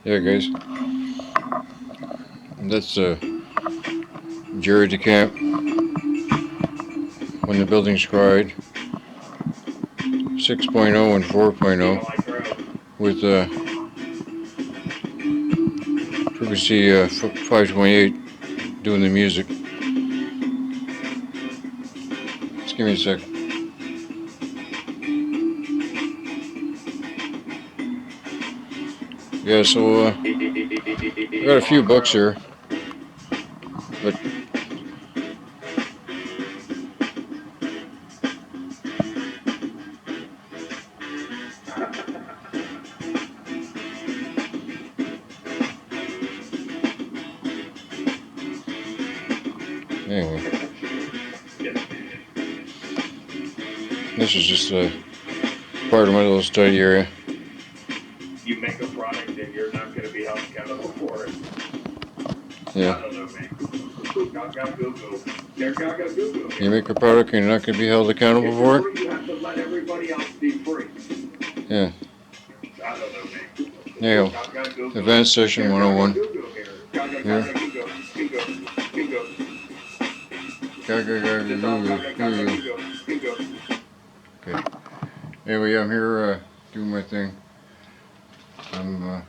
Yeah, guys, that's Jerry DeCamp when the buildings cried 6.0 and 4.0 with frequency 528 doing the music. Just give me a sec. Yeah, so I got a few books here, but anyway, this is just part of my little study area. You make a product and you're not going to be held accountable for it. Yeah. I don't know, man. Gaga goo goo. They're gaga goo goo. You make a product and you're not going to be held accountable for it? You have to let everybody else be free. Yeah. I don't know, man. There you go. Advanced Session 101. Here. Gaga gaga goo goo. Okay. Anyway, I'm here doing my thing. I'm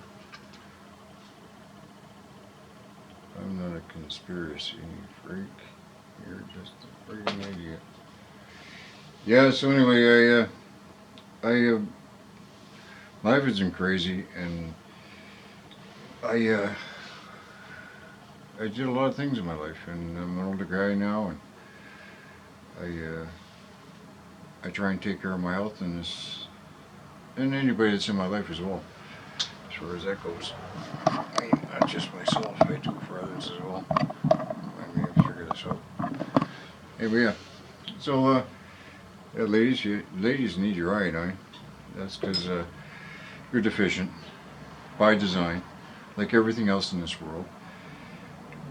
not a conspiracy freak. You're just a freaking idiot. Yeah. So anyway, life has been crazy, and I did a lot of things in my life, and I'm an older guy now, and I try and take care of my health and anybody that's in my life as well, as far as that goes. I mean, not just myself, I do it for others as well. I may have to figure this out. Anyway, yeah. So, yeah, ladies need your iodine. That's because you're deficient by design, like everything else in this world.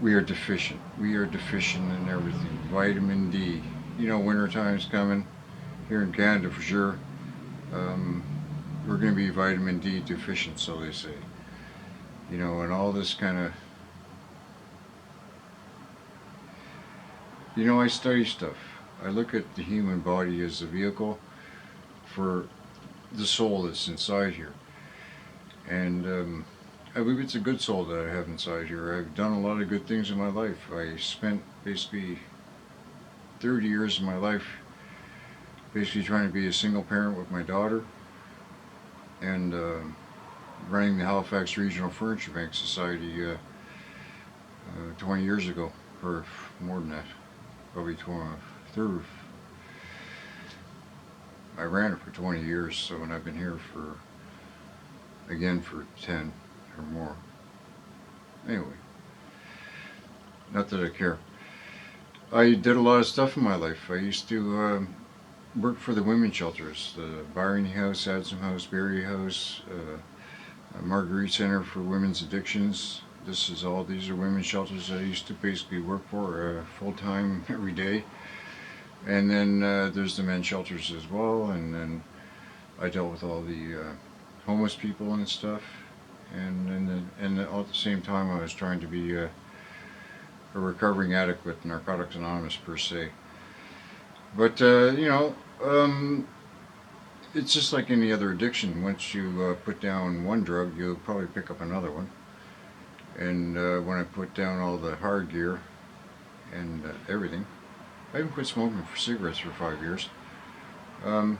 We are deficient. We are deficient in everything. Vitamin D. You know, winter time's coming here in Canada for sure. We're going to be vitamin D deficient, so they say. You know, and all this kind of. You know, I study stuff. I look at the human body as a vehicle for the soul that's inside here. And I believe it's a good soul that I have inside here. I've done a lot of good things in my life. I spent basically 30 years of my life basically trying to be a single parent with my daughter and running the Halifax Regional Furniture Bank Society 20 years ago, or more than that, probably 30. I ran it for 20 years, so and I've been here for 10 or more. Anyway, not that I care. I did a lot of stuff in my life. I used to work for the women's shelters, the Byron House, Adsom House, Berry House, Marguerite Center for Women's Addictions. These are women's shelters I used to basically work for full time every day. And then there's the men's shelters as well. And then I dealt with all the homeless people and stuff. And all at the same time, I was trying to be a recovering addict with Narcotics Anonymous per se. But it's just like any other addiction. Once you put down one drug, you'll probably pick up another one. And when I put down all the hard gear and everything, I even quit smoking for cigarettes for 5 years. I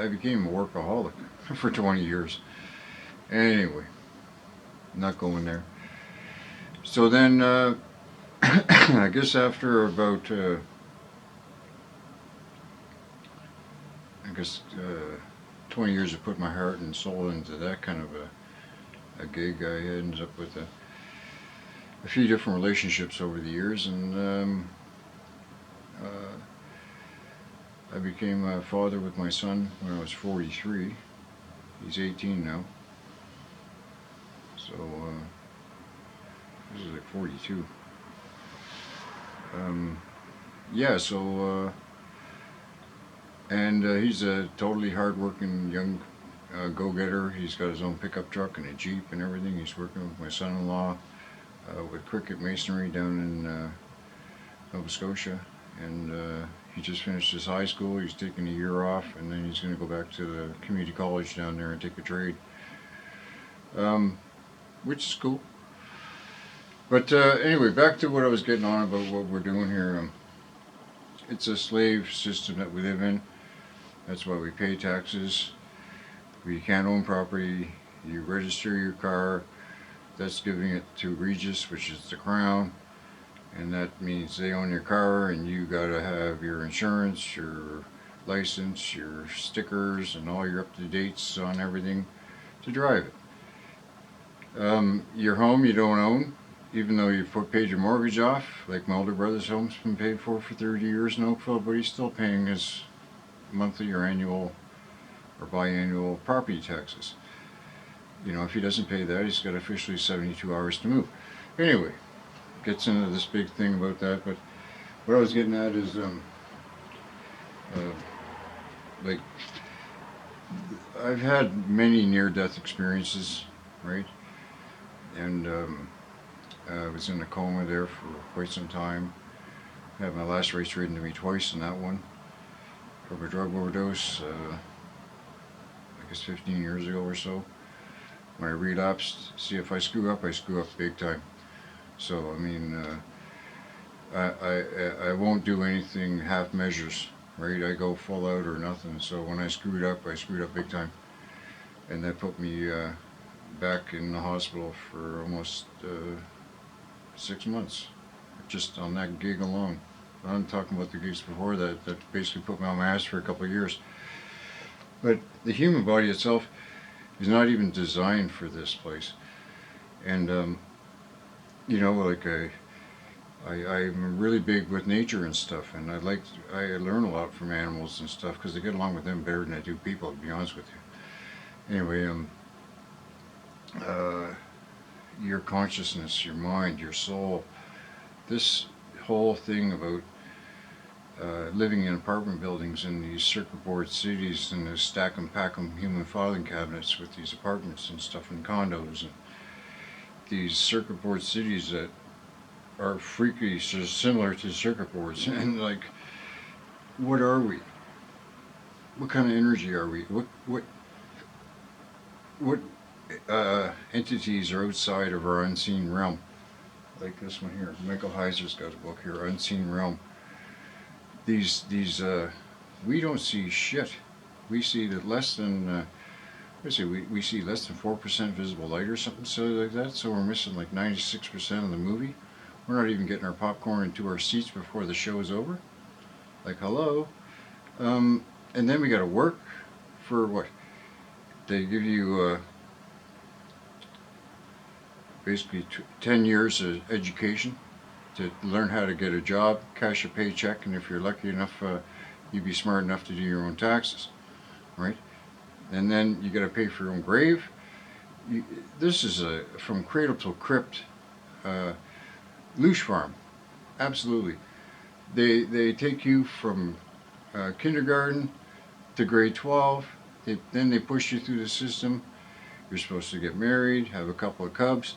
became a workaholic for 20 years. Anyway, not going there. So then, I guess after about, 20 years of putting my heart and soul into that kind of a gig, I ended up with a few different relationships over the years, and I became a father with my son when I was 43. He's 18 now. So, this is like 42. Yeah, so, and he's a totally hardworking young go-getter. He's got his own pickup truck and a Jeep and everything. He's working with my son-in-law with Cricket Masonry down in Nova Scotia, and he just finished his high school. He's taking a year off, and then he's going to go back to the community college down there and take a trade, which is cool. But anyway, back to what I was getting on about what we're doing here. It's a slave system that we live in. That's why we pay taxes. We can't own property. You register your car. That's giving it to Regis, which is the Crown. And that means they own your car, and you gotta have your insurance, your license, your stickers, and all your up-to-dates on everything to drive it. Your home you don't own, even though you've paid your mortgage off. Like my older brother's home's been paid for 30 years in Oakville, but he's still paying his monthly or annual or biannual property taxes. You know, if he doesn't pay that, he's got officially 72 hours to move. Anyway, gets into this big thing about that, but what I was getting at is, like, I've had many near-death experiences, right? And I was in a coma there for quite some time. Had my last race ridden to me twice in that one from a drug overdose, I guess 15 years ago or so. When I relapsed, see, if I screw up big time. So I mean, I won't do anything half measures, right? I go full out or nothing. So when I screwed up big time, and that put me back in the hospital for almost 6 months, just on that gig alone. I'm talking about the gigs before that basically put me on my ass for a couple of years. But the human body itself is not even designed for this place. And you know, like I'm really big with nature and stuff, and I learn a lot from animals and stuff because I get along with them better than I do people, to be honest with you. Anyway, your consciousness, your mind, your soul, this whole thing about living in apartment buildings in these circuit board cities and the stack 'em pack 'em human filing cabinets with these apartments and stuff and condos, and these circuit board cities that are freaky, so similar to circuit boards. And like, what are we? What kind of energy are we? What entities are outside of our unseen realm? Like this one here. Michael Heiser's got a book here, Unseen Realm. These we don't see shit. We see that less than we see less than 4% visible light or something so like that. So we're missing like 96% of the movie. We're not even getting our popcorn into our seats before the show is over. Like, hello. And then we got to work for what? They give you basically 10 years of education to learn how to get a job, cash a paycheck, and if you're lucky enough, you'd be smart enough to do your own taxes, right? And then you got to pay for your own grave. This is from cradle till crypt, loosh farm, absolutely. They take you from kindergarten to grade 12. Then they push you through the system. You're supposed to get married, have a couple of cubs,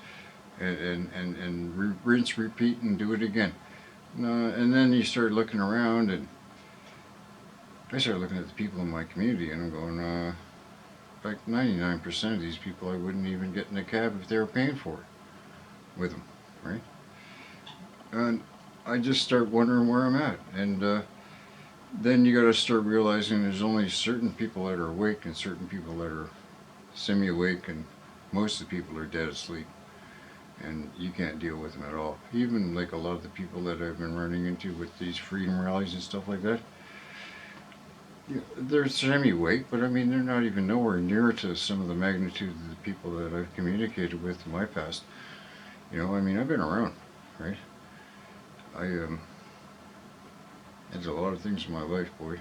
and rinse, repeat, and do it again. And then you start looking around, and I started looking at the people in my community, and I'm going, like 99% of these people I wouldn't even get in a cab if they were paying for it with them, right? And I just start wondering where I'm at, and then you got to start realizing there's only certain people that are awake and certain people that are semi-awake, and most of the people are dead asleep, and you can't deal with them at all. Even like a lot of the people that I've been running into with these freedom rallies and stuff like that, they're semi-awake, but I mean they're not even nowhere near to some of the magnitude of the people that I've communicated with in my past. You know, I mean, I've been around, right? I did a lot of things in my life, boy.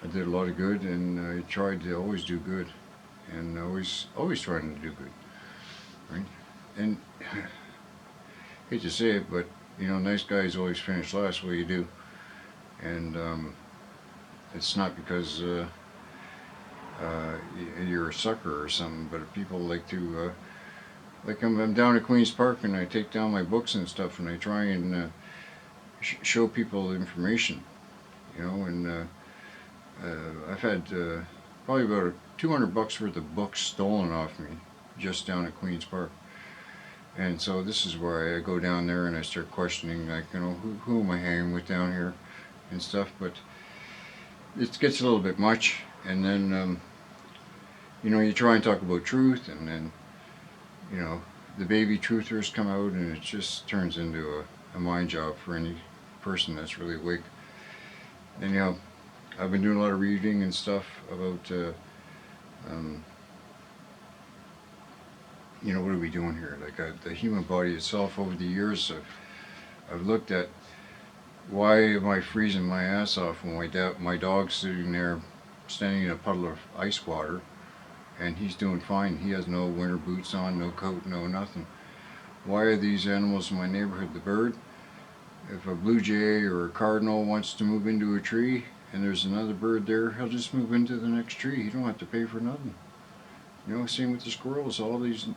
I did a lot of good, and I tried to always do good, and always trying to do good, right? And I hate to say it, but you know, nice guys always finish last. What do you do? And It's not because you're a sucker or something, but people like to, like I'm down at Queen's Park and I take down my books and stuff and I try and show people information, you know, and I've had probably about $200 worth of books stolen off me just down at Queen's Park. And so this is where I go down there and I start questioning, like, you know, who am I hanging with down here and stuff. But it gets a little bit much. And then, you know, you try and talk about truth, and then, you know, the baby truthers come out, and it just turns into a mind job for any person that's really awake. And, you know, I've been doing a lot of reading and stuff about, um, you know, what are we doing here? Like the human body itself. Over the years, I've looked at why am I freezing my ass off when my dog's sitting there, standing in a puddle of ice water, and he's doing fine. He has no winter boots on, no coat, no nothing. Why are these animals in my neighborhood? The bird, if a blue jay or a cardinal wants to move into a tree and there's another bird there, he'll just move into the next tree. He don't have to pay for nothing. You know, same with the squirrels. All these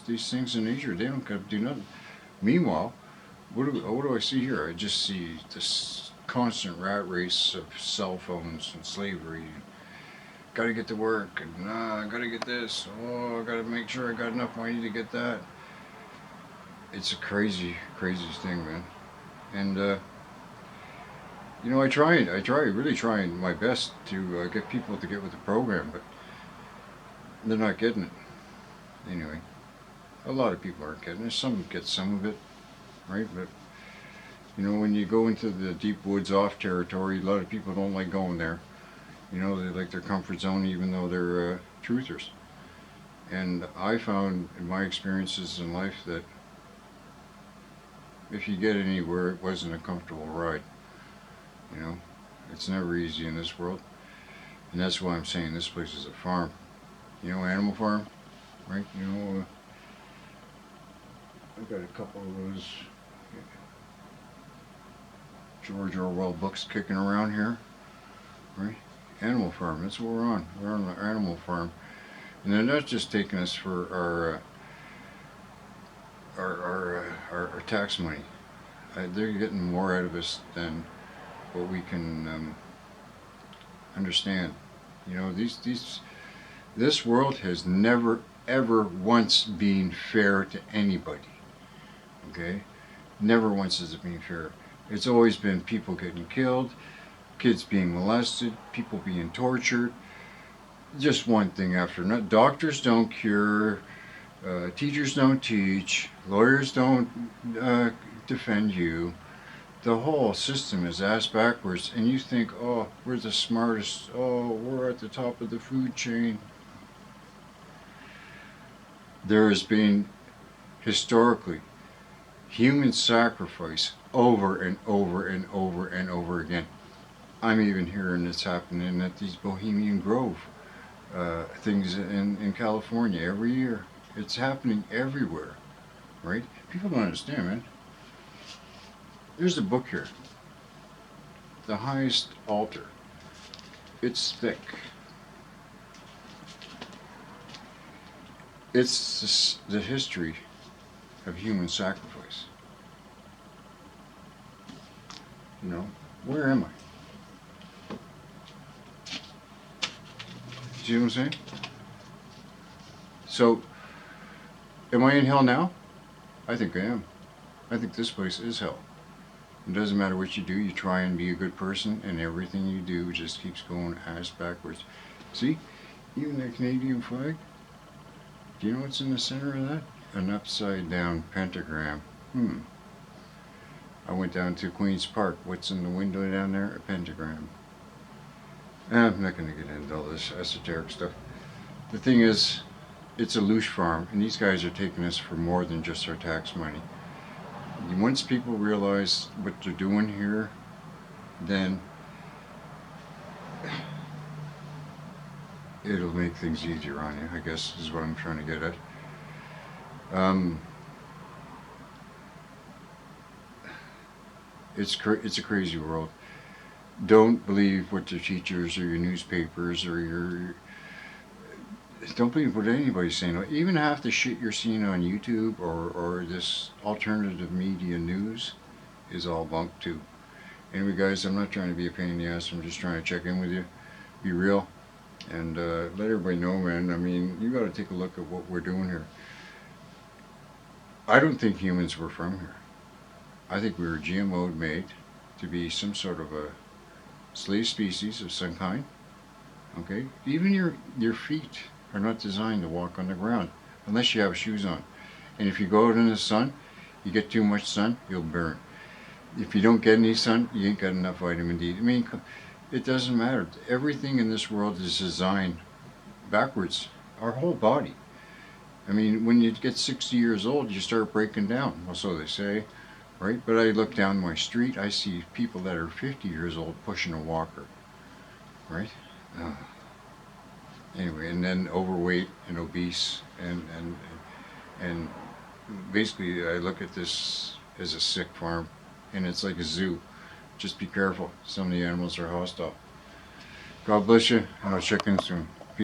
things in nature, they don't have to do nothing. Meanwhile, what do I see here? I just see this constant rat race of cell phones and slavery. Got to get to work, and I got to get this. Oh, I got to make sure I got enough money to get that. It's a crazy, crazy thing, man. And you know, really trying my best to get people to get with the program, but they're not getting it. Anyway, a lot of people aren't getting it. Some get some of it, right? But you know, when you go into the deep woods off territory, a lot of people don't like going there. You know, they like their comfort zone, even though they're truthers. And I found in my experiences in life that if you get anywhere, it wasn't a comfortable ride. You know, it's never easy in this world. And that's why I'm saying this place is a farm. You know, Animal Farm, right? You know, I've got a couple of those George Orwell books kicking around here, right? Animal Farm, that's what we're on. We're on the Animal Farm. And they're not just taking us for our tax money. They're getting more out of us than what we can understand. You know, this world has never ever once been fair to anybody. Okay, never once has it been fair. It's always been people getting killed, kids being molested, people being tortured. Just one thing after another. Doctors don't cure, teachers don't teach, lawyers don't defend you. The whole system is ass backwards, and you think, oh, we're the smartest, oh, we're at the top of the food chain. There has been, historically, human sacrifice over and over and over and over again. I'm even hearing it's happening at these Bohemian Grove things in California every year. It's happening everywhere, right? People don't understand, man. There's a book here, The Highest Altar. It's thick. It's the history of human sacrifice. You know, where am I? See what I'm saying? So, am I in hell now? I think I am. I think this place is hell. It doesn't matter what you do, you try and be a good person, and everything you do just keeps going ass backwards. See? Even the Canadian flag? Do you know what's in the center of that? An upside down pentagram. I went down to Queen's Park. What's in the window down there? A pentagram. I'm not going to get into all this esoteric stuff. The thing is, it's a louche farm, and these guys are taking us for more than just our tax money. Once people realize what they're doing here, then it'll make things easier on you, I guess, is what I'm trying to get at. It's a crazy world. Don't believe what your teachers or your newspapers or your don't believe what anybody's saying. Even half the shit you're seeing on YouTube or this alternative media news is all bunk too. Anyway, guys, I'm not trying to be a pain in the ass. I'm just trying to check in with you, be real, and let everybody know, man. I mean, you got to take a look at what we're doing here. I don't think humans were from here. I think we were GMO'd, made to be some sort of a slave species of some kind. Okay, even your feet are not designed to walk on the ground unless you have shoes on. And if you go out in the sun, you get too much sun, you'll burn. If you don't get any sun, you ain't got enough vitamin D. I mean, it doesn't matter. Everything in this world is designed backwards. Our whole body. I mean, when you get 60 years old, you start breaking down. Well, so they say, right? But I look down my street, I see people that are 50 years old pushing a walker, right? Uh, anyway, and then overweight and obese, and basically, I look at this as a sick farm, and it's like a zoo. Just be careful. Some of the animals are hostile. God bless you, and I'll check in soon.